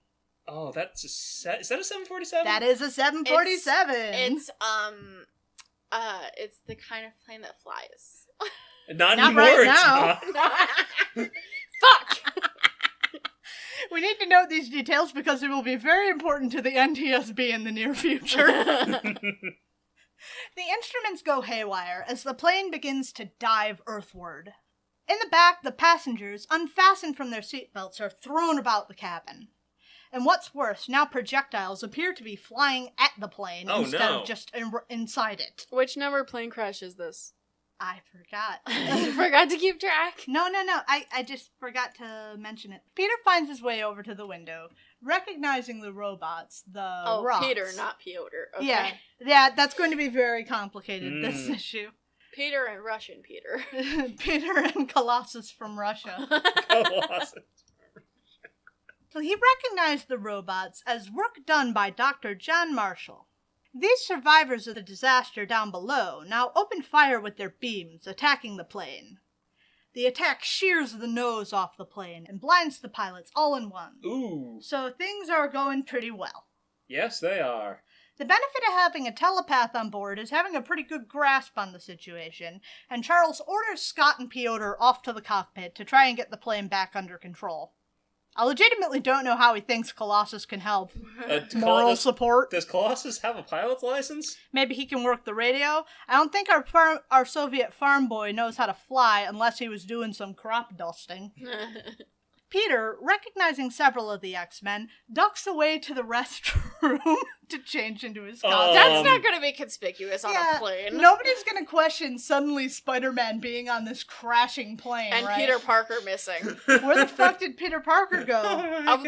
Oh, that's is that a 747? That is a 747. It's the kind of plane that flies. Not Not anymore. right It's now. not. Fuck! We need to note these details because they will be very important to the NTSB in the near future. The instruments go haywire as the plane begins to dive earthward. In the back, the passengers, unfastened from their seatbelts, are thrown about the cabin. And what's worse, now projectiles appear to be flying at the plane Oh, instead no. of just inside it. Which number plane crash is this? I forgot. You forgot to keep track? No. I just forgot to mention it. Peter finds his way over to the window, recognizing the robots, the Oh, rocks. Peter, not Piotr. Okay. Yeah, that's going to be very complicated, this issue. Peter and Russian Peter. Peter and Colossus from Russia. Colossus. So he recognized the robots as work done by Dr. John Marshall. These survivors of the disaster down below now open fire with their beams, attacking the plane. The attack shears the nose off the plane and blinds the pilots all in one. Ooh. So things are going pretty well. Yes, they are. The benefit of having a telepath on board is having a pretty good grasp on the situation, and Charles orders Scott and Piotr off to the cockpit to try and get the plane back under control. I legitimately don't know how he thinks Colossus can help. Moral support. Does Colossus have a pilot's license? Maybe he can work the radio. I don't think our Soviet farm boy knows how to fly unless he was doing some crop dusting. Peter, recognizing several of the X-Men, ducks away to the restroom to change into his costume. That's not going to be conspicuous on a plane. Nobody's going to question suddenly Spider-Man being on this crashing plane, And right? Peter Parker missing. Where the fuck did Peter Parker go?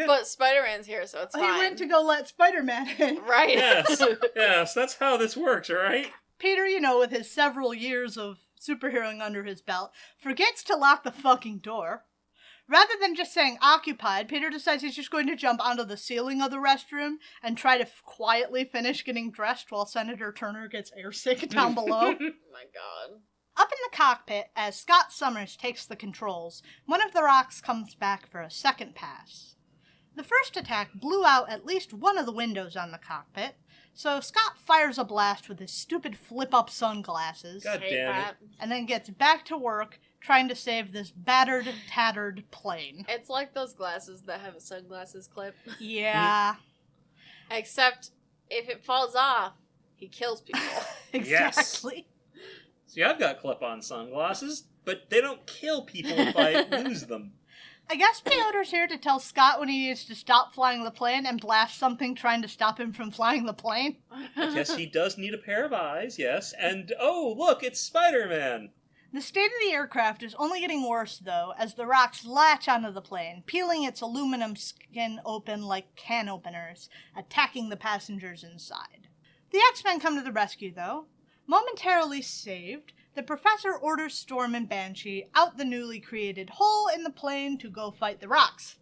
But Spider-Man's here, so it's fine. He went to go let Spider-Man in. Right. Yes, that's how this works, alright? Peter, with his several years of superheroing under his belt, forgets to lock the fucking door. Rather than just saying occupied, Peter decides he's just going to jump onto the ceiling of the restroom and try to quietly finish getting dressed while Senator Turner gets airsick down below. Oh my god. Up in the cockpit, as Scott Summers takes the controls, one of the rocks comes back for a second pass. The first attack blew out at least one of the windows on the cockpit, so Scott fires a blast with his stupid flip-up sunglasses. God damn it. And then gets back to work trying to save this battered, tattered plane. It's like those glasses that have a sunglasses clip. Yeah. Except, if it falls off, he kills people. Exactly. See, I've got clip-on sunglasses, but they don't kill people if I lose them. I guess Piotr here to tell Scott when he needs to stop flying the plane and blast something trying to stop him from flying the plane. I guess he does need a pair of eyes, yes. And, oh, look, it's Spider-Man. The state of the aircraft is only getting worse, though, as the rocks latch onto the plane, peeling its aluminum skin open like can openers, attacking the passengers inside. The X-Men come to the rescue, though. Momentarily saved, the Professor orders Storm and Banshee out the newly created hole in the plane to go fight the rocks.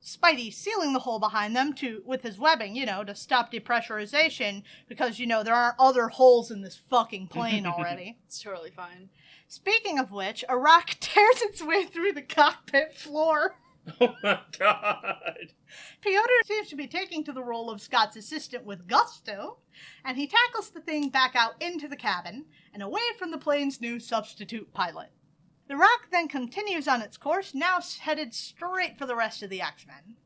Spidey sealing the hole behind them with his webbing, to stop depressurization, because, there aren't other holes in this fucking plane already. It's totally fine. Speaking of which, a rock tears its way through the cockpit floor. Oh my god. Piotr seems to be taking to the role of Scott's assistant with gusto, and he tackles the thing back out into the cabin and away from the plane's new substitute pilot. The rock then continues on its course, now headed straight for the rest of the X-Men.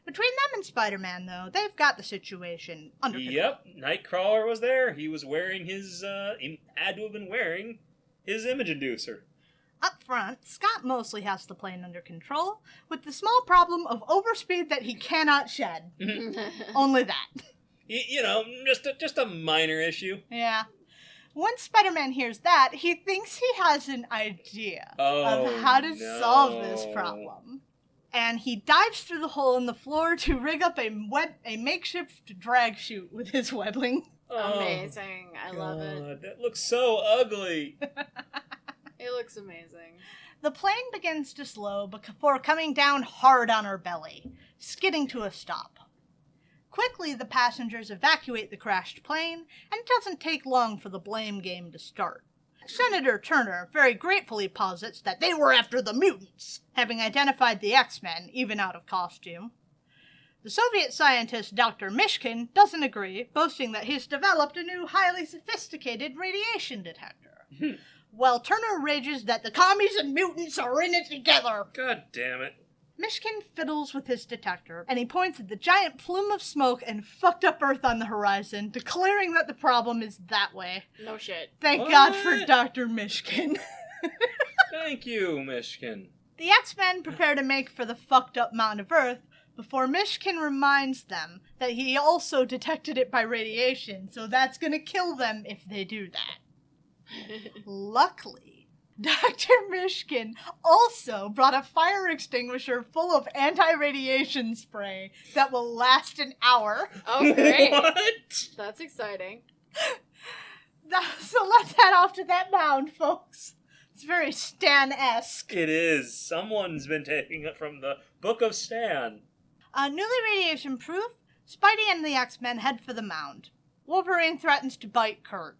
Between them and Spider-Man, though, they've got the situation under control. Yep, Nightcrawler was there. He was wearing his, he had to have been wearing his image inducer. Up front, Scott mostly has the plane under control, with the small problem of overspeed that he cannot shed. Only that. Just a minor issue. Yeah. Once Spider-Man hears that, he thinks he has an idea of how to solve this problem. And he dives through the hole in the floor to rig up a makeshift drag chute with his webbing. Amazing. I love it. That looks so ugly. It looks amazing. The plane begins to slow before coming down hard on her belly, skidding to a stop. Quickly, the passengers evacuate the crashed plane, and it doesn't take long for the blame game to start. Senator Turner very gratefully posits that they were after the mutants, having identified the X-Men, even out of costume. The Soviet scientist Dr. Mishkin doesn't agree, boasting that he's developed a new highly sophisticated radiation detector. While Turner rages that the commies and mutants are in it together. God damn it. Mishkin fiddles with his detector, and he points at the giant plume of smoke and fucked up Earth on the horizon, declaring that the problem is that way. No shit. Thank God for Dr. Mishkin. Thank you, Mishkin. The X-Men prepare to make for the fucked up mound of Earth, before Mishkin reminds them that he also detected it by radiation, so that's gonna kill them if they do that. Luckily, Dr. Mishkin also brought a fire extinguisher full of anti-radiation spray that will last an hour. Oh, great. What? That's exciting. So let's head off to that mound, folks. It's very Stan-esque. It is. Someone's been taking it from the Book of Stan. Newly radiation-proof, Spidey and the X-Men head for the mound. Wolverine threatens to bite Kurt.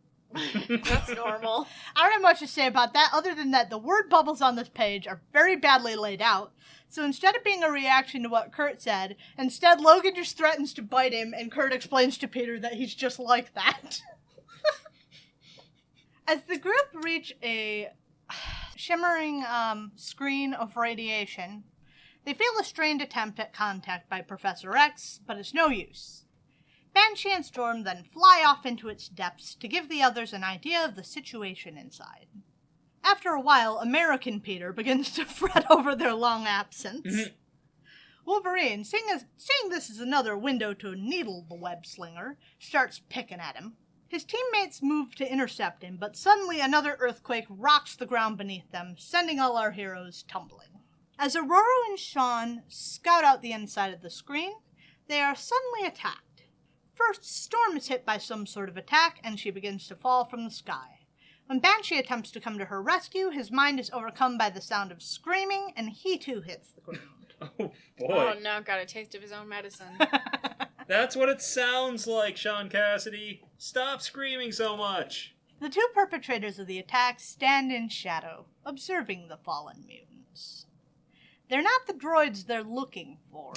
That's normal. I don't have much to say about that, other than that the word bubbles on this page are very badly laid out. So instead of being a reaction to what Kurt said, instead Logan just threatens to bite him, and Kurt explains to Peter that he's just like that. As the group reach a shimmering screen of radiation, they feel a strained attempt at contact by Professor X, but it's no use. Banshee and Storm then fly off into its depths to give the others an idea of the situation inside. After a while, American Peter begins to fret over their long absence. Wolverine, seeing this as another window to needle the web slinger, starts picking at him. His teammates move to intercept him, but suddenly another earthquake rocks the ground beneath them, sending all our heroes tumbling. As Aurora and Sean scout out the inside of the screen, they are suddenly attacked. First, Storm is hit by some sort of attack, and she begins to fall from the sky. When Banshee attempts to come to her rescue, his mind is overcome by the sound of screaming, and he too hits the ground. Oh, boy. Oh, no, got a taste of his own medicine. That's what it sounds like, Sean Cassidy. Stop screaming so much. The two perpetrators of the attack stand in shadow, observing the fallen mutants. They're not the droids they're looking for,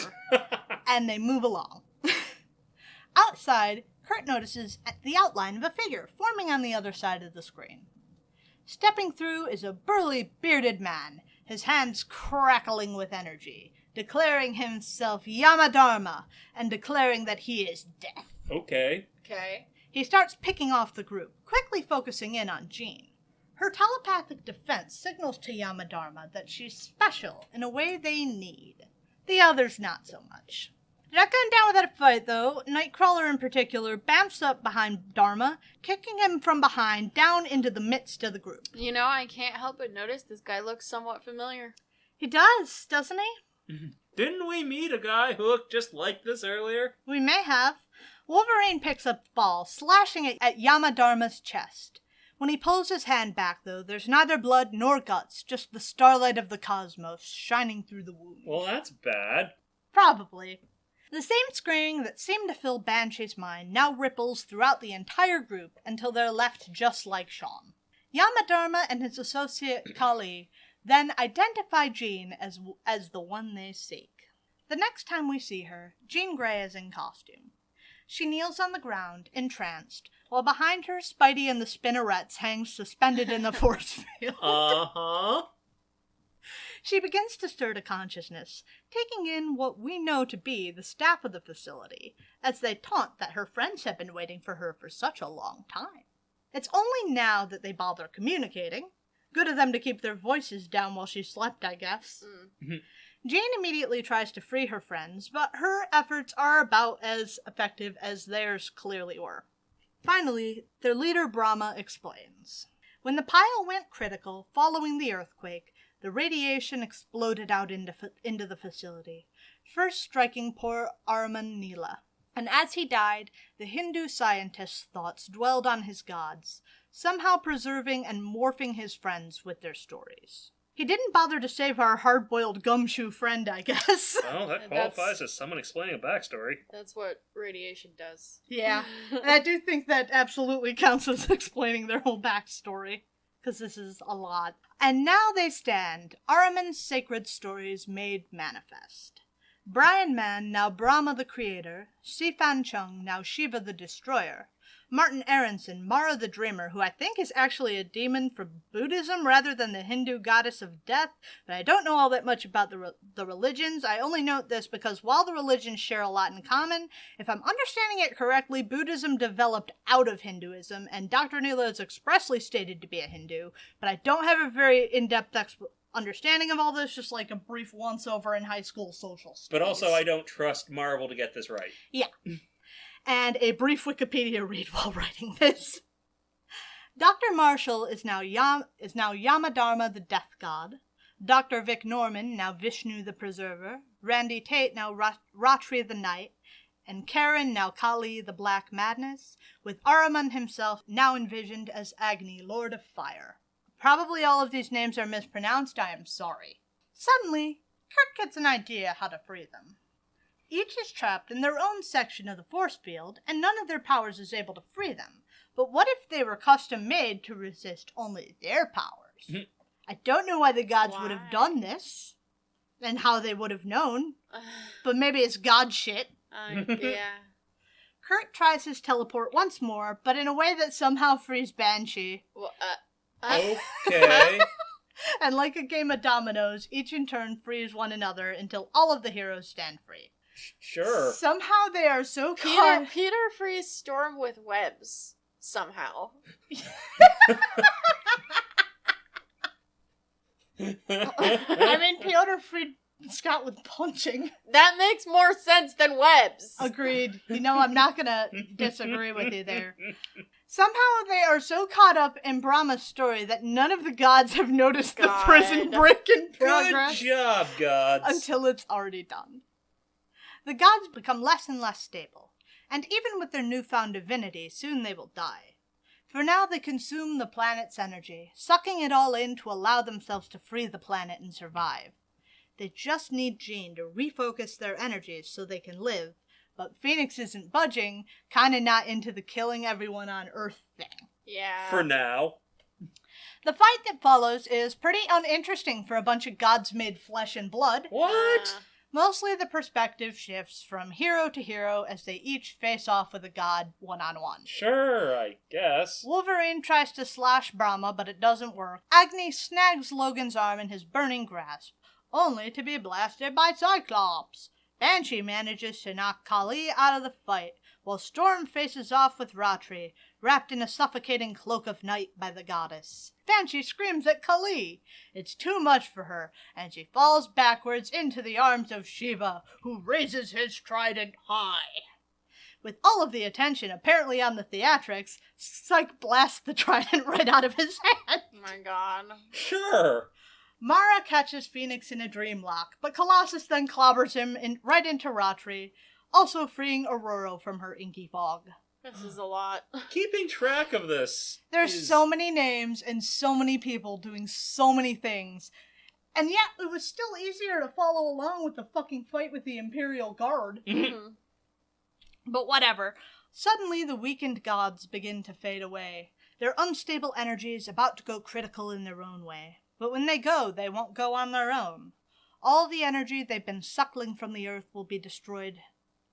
and they move along. Outside, Kurt notices the outline of a figure forming on the other side of the screen. Stepping through is a burly, bearded man, his hands crackling with energy, declaring himself Yamadharma, and declaring that he is death. Okay. He starts picking off the group, quickly focusing in on Jean. Her telepathic defense signals to Yamadharma that she's special in a way they need. The others not so much. They're not going down without a fight, though. Nightcrawler in particular bamfs up behind Dharma, kicking him from behind down into the midst of the group. You know, I can't help but notice this guy looks somewhat familiar. He does, doesn't he? Didn't we meet a guy who looked just like this earlier? We may have. Wolverine picks up the ball, slashing it at Yamadharma's chest. When he pulls his hand back, though, there's neither blood nor guts, just the starlight of the cosmos shining through the wound. Well, that's bad. Probably. The same screaming that seemed to fill Banshee's mind now ripples throughout the entire group until they're left just like Sean. Yamadharma and his associate Kali then identify Jean as the one they seek. The next time we see her, Jean Grey is in costume. She kneels on the ground, entranced, while behind her, Spidey and the Spinnerets hang suspended in the force field. Uh-huh. She begins to stir to consciousness, taking in what we know to be the staff of the facility, as they taunt that her friends have been waiting for her for such a long time. It's only now that they bother communicating. Good of them to keep their voices down while she slept, I guess. Jane immediately tries to free her friends, but her efforts are about as effective as theirs clearly were. Finally, their leader Brahma explains. When the pile went critical following the earthquake, the radiation exploded out into the facility, first striking poor Arman Neela. And as he died, the Hindu scientist's thoughts dwelled on his gods, somehow preserving and morphing his friends with their stories. He didn't bother to save our hard-boiled gumshoe friend, I guess. Well, that qualifies as someone explaining a backstory. That's what radiation does. Yeah, and I do think that absolutely counts as explaining their whole backstory, because this is a lot. And now they stand, Ahriman's sacred stories made manifest. Brian Mann, now Brahma the Creator, Sifan Chung, now Shiva the Destroyer, Martin Aronson, Mara the Dreamer, who I think is actually a demon from Buddhism rather than the Hindu goddess of death, but I don't know all that much about the religions. I only note this because while the religions share a lot in common, if I'm understanding it correctly, Buddhism developed out of Hinduism, and Dr. Neela is expressly stated to be a Hindu, but I don't have a very in-depth understanding of all this, just like a brief once-over in high school social studies. But also, I don't trust Marvel to get this right. Yeah. And a brief Wikipedia read while writing this. Dr. Marshall is now Yamadharma, the Death God. Dr. Vic Norman, now Vishnu the Preserver. Randy Tate, now Ratri the Night. And Karen, now Kali the Black Madness, with Ahriman himself now envisioned as Agni, Lord of Fire. Probably all of these names are mispronounced, I am sorry. Suddenly, Kirk gets an idea how to free them. Each is trapped in their own section of the force field, and none of their powers is able to free them. But what if they were custom-made to resist only their powers? I don't know why the gods would have done this, and how they would have known, but maybe it's god shit. Yeah. Kurt tries his teleport once more, but in a way that somehow frees Banshee. Well, Okay. And like a game of dominoes, each in turn frees one another until all of the heroes stand free. Sure. Somehow they are so caught. Peter frees Storm with webs. Somehow. I mean, Piotr freed Scott with punching. That makes more sense than webs. Agreed. You know, I'm not gonna disagree with you there. Somehow they are so caught up in Brahma's story that none of the gods have noticed the prison break in progress. Good job, gods. Until it's already done. The gods become less and less stable, and even with their newfound divinity, soon they will die. For now they consume the planet's energy, sucking it all in to allow themselves to free the planet and survive. They just need Jean to refocus their energies so they can live, but Phoenix isn't budging, kinda not into the killing everyone on Earth thing. Yeah. For now. The fight that follows is pretty uninteresting for a bunch of gods made flesh and blood. What? Mostly the perspective shifts from hero to hero as they each face off with a god one-on-one. Sure, I guess. Wolverine tries to slash Brahma, but it doesn't work. Agni snags Logan's arm in his burning grasp, only to be blasted by Cyclops. Banshee manages to knock Kali out of the fight, while Storm faces off with Ratri, wrapped in a suffocating cloak of night by the goddess. Banshee screams at Kali. It's too much for her, and she falls backwards into the arms of Shiva, who raises his trident high. With all of the attention apparently on the theatrics, Psyche blasts the trident right out of his hand. Oh my god. Sure. Mara catches Phoenix in a dream lock, but Colossus then clobbers him right into Ratri, also freeing Aurora from her inky fog. This is a lot. Keeping track of this. There's so many names and so many people doing so many things, and yet it was still easier to follow along with the fucking fight with the Imperial Guard. Mm-hmm. But whatever. Suddenly the weakened gods begin to fade away, their unstable energies about to go critical in their own way. But when they go, they won't go on their own. All the energy they've been suckling from the earth will be destroyed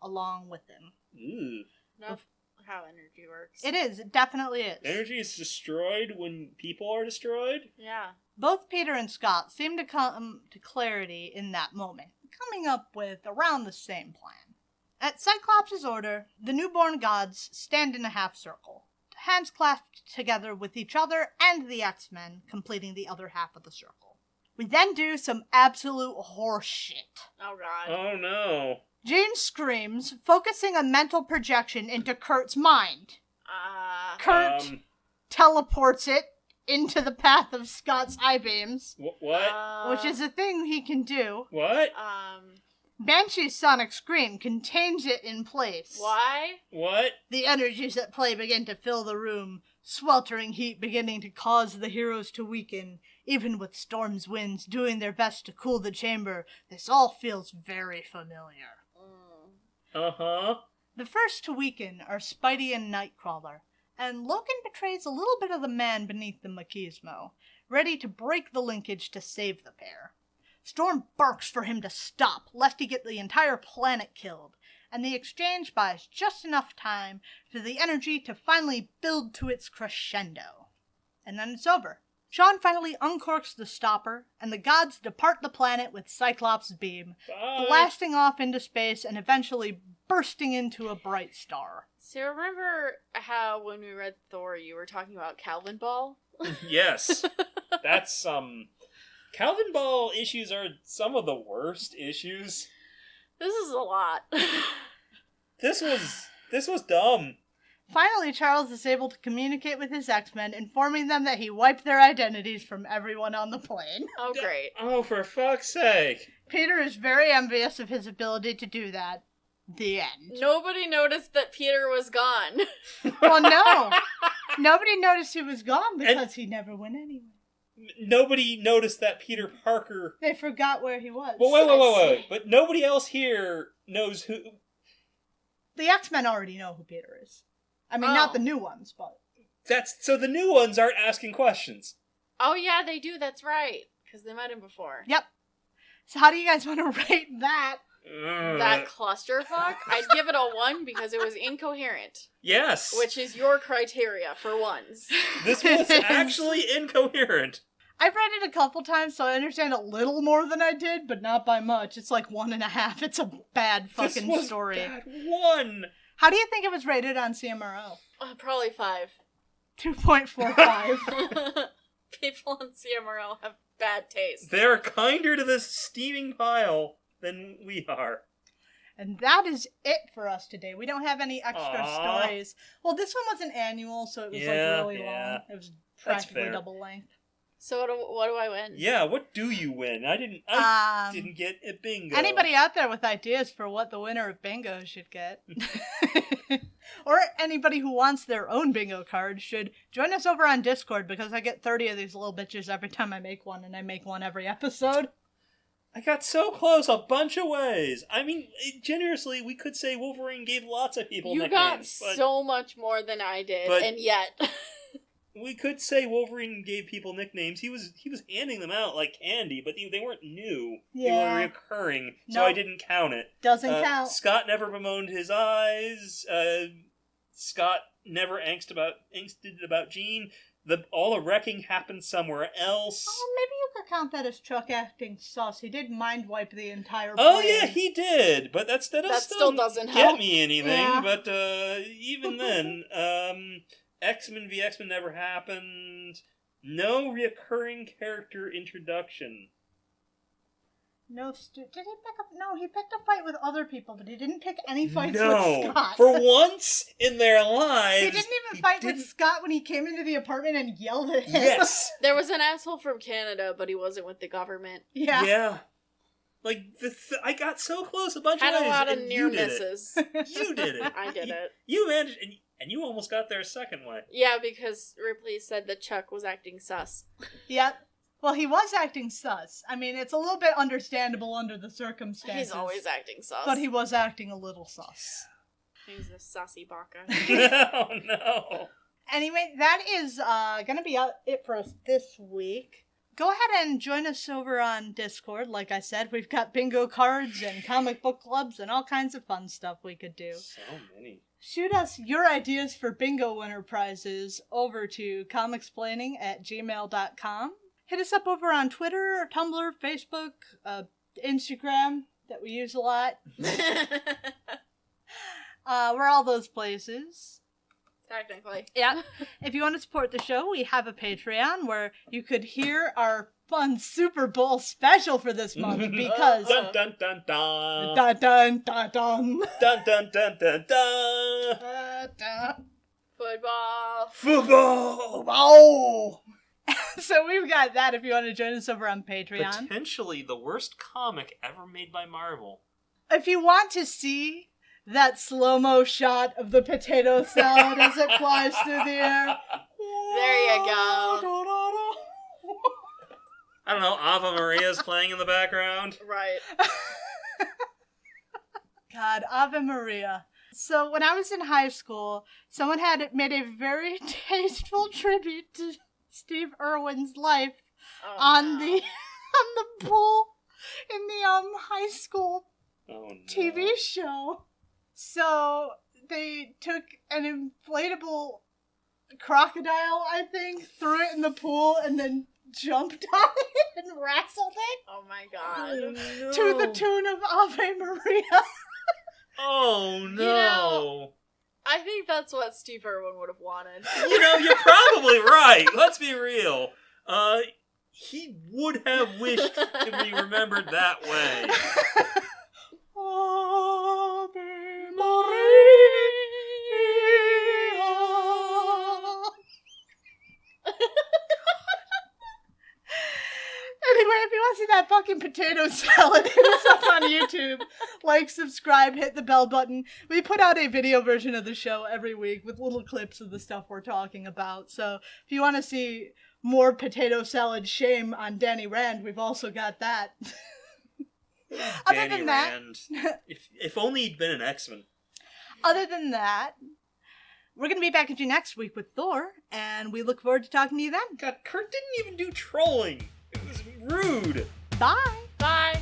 along with them. Ooh. That's how energy works. It is. It definitely is. Energy is destroyed when people are destroyed? Yeah. Both Peter and Scott seem to come to clarity in that moment, coming up with around the same plan. At Cyclops' order, the newborn gods stand in a half circle, hands clasped together with each other and the X-Men, completing the other half of the circle. We then do some absolute horse shit. Oh god. Oh no. Jean screams, focusing a mental projection into Kurt's mind. Kurt teleports it into the path of Scott's eye beams. What? Which is a thing he can do. What? Banshee's sonic scream contains it in place. Why? What? The energies at play begin to fill the room, sweltering heat beginning to cause the heroes to weaken. Even with Storm's winds doing their best to cool the chamber, this all feels very familiar. Uh-huh. The first to weaken are Spidey and Nightcrawler, and Logan betrays a little bit of the man beneath the machismo, ready to break the linkage to save the pair. Storm barks for him to stop, lest he get the entire planet killed, and the exchange buys just enough time for the energy to finally build to its crescendo. And then it's over. Sean finally uncorks the stopper, and the gods depart the planet with Cyclops' beam, blasting off into space and eventually bursting into a bright star. So remember how when we read Thor, you were talking about Calvin Ball? Yes. That's, Calvin Ball issues are some of the worst issues. This is a lot. This was dumb. Finally, Charles is able to communicate with his X-Men, informing them that he wiped their identities from everyone on the plane. Oh, great. Oh, for fuck's sake. Peter is very envious of his ability to do that. The end. Nobody noticed that Peter was gone. Well, no. Nobody noticed he was gone because he never went anywhere. Nobody noticed that Peter Parker... They forgot where he was. Well, wait. But nobody else here knows who... The X-Men already know who Peter is. I mean, not the new ones, but... So the new ones aren't asking questions. Oh, yeah, they do. That's right. Because they met him before. Yep. So how do you guys want to rate that? That clusterfuck? I'd give it a 1 because it was incoherent. Yes. Which is your criteria for ones. This was actually incoherent. I've read it a couple times, so I understand a little more than I did, but not by much. It's like 1.5. It's a bad fucking this was story. Bad 1. How do you think it was rated on CMRO? Probably 5. 2.45. People on CMRL have bad taste. They're kinder to this steaming pile than we are. And that is it for us today. We don't have any extra stories. Well, this one was an annual, so it was really long. It was practically double length. So what do I win? Yeah, what do you win? I didn't get a bingo. Anybody out there with ideas for what the winner of bingo should get? Or anybody who wants their own bingo card should join us over on Discord, because I get 30 of these little bitches every time I make one, and I make one every episode. I got so close a bunch of ways. I mean, generously, we could say Wolverine gave lots of people nicknames. You got so much more than I did, and yet... We could say Wolverine gave people nicknames. He was handing them out like candy, but they weren't new. Yeah. They were recurring, so I didn't count it. Doesn't count. Scott never bemoaned his eyes. Scott never angsted about Jean. All the wrecking happened somewhere else. Oh, maybe you could count that as Chuck acting sus. He did mind wipe the entire Oh plane. yeah, he did, but that still doesn't get help me anything. Yeah. But even then, X-Men v X-Men never happened. No reoccurring character introduction. No, did he pick up? No, he picked a fight with other people, but he didn't pick any fights No, with Scott. for once in their lives, He didn't even fight with Scott when he came into the apartment and yelled at him. Yes, There was an asshole from Canada, but he wasn't with the government. Yeah. Like I got so close a bunch Had of ways. a lot of and near you did misses. it. You did it. I did it. You managed, and you almost got there a second way. Yeah, because Ripley said that Chuck was acting sus. Yep. Well, he was acting sus. I mean, it's a little bit understandable under the circumstances. He's always acting sus. But he was acting a little sus. He's a sussy baka. Oh no. Anyway, that is going to be it for us this week. Go ahead and join us over on Discord. Like I said, we've got bingo cards and comic book clubs and all kinds of fun stuff we could do. So many. Shoot us your ideas for bingo winner prizes over to comicsplaining@gmail.com. Hit us up over on Twitter, Tumblr, Facebook, Instagram, that we use a lot. We're all those places. Technically. Yeah. If you want to support the show, we have a Patreon where you could hear our fun Super Bowl special for this month, because... Dun dun dun dun. Dun dun dun dun. Dun dun dun dun dun. Football. Football. Oh! So we've got that if you want to join us over on Patreon. Potentially the worst comic ever made by Marvel. If you want to see that slow-mo shot of the potato salad as it flies through the air. There you go. I don't know, Ave Maria's playing in the background. Right. God, Ave Maria. So when I was in high school, someone had made a very tasteful tribute to Steve Irwin's life on the pool in the high school TV show. So they took an inflatable crocodile, I think, threw it in the pool, and then jumped on it and wrestled it. Oh my god. Oh, no. To the tune of Ave Maria. Oh no. You know, I think that's what Steve Irwin would have wanted. You know, you're probably right. Let's be real. He would have wished to be remembered that way. Ave Maria. Anyway, if you want to see that fucking potato salad, hit us up on YouTube. Like, subscribe, hit the bell button. We put out a video version of the show every week with little clips of the stuff we're talking about. So if you want to see more potato salad shame on Danny Rand, we've also got that. Other than that, if only he'd been an X-Men. Other than that, we're going to be back at you next week with Thor, and we look forward to talking to you then. God, Kurt didn't even do trolling. It was rude. Bye. Bye.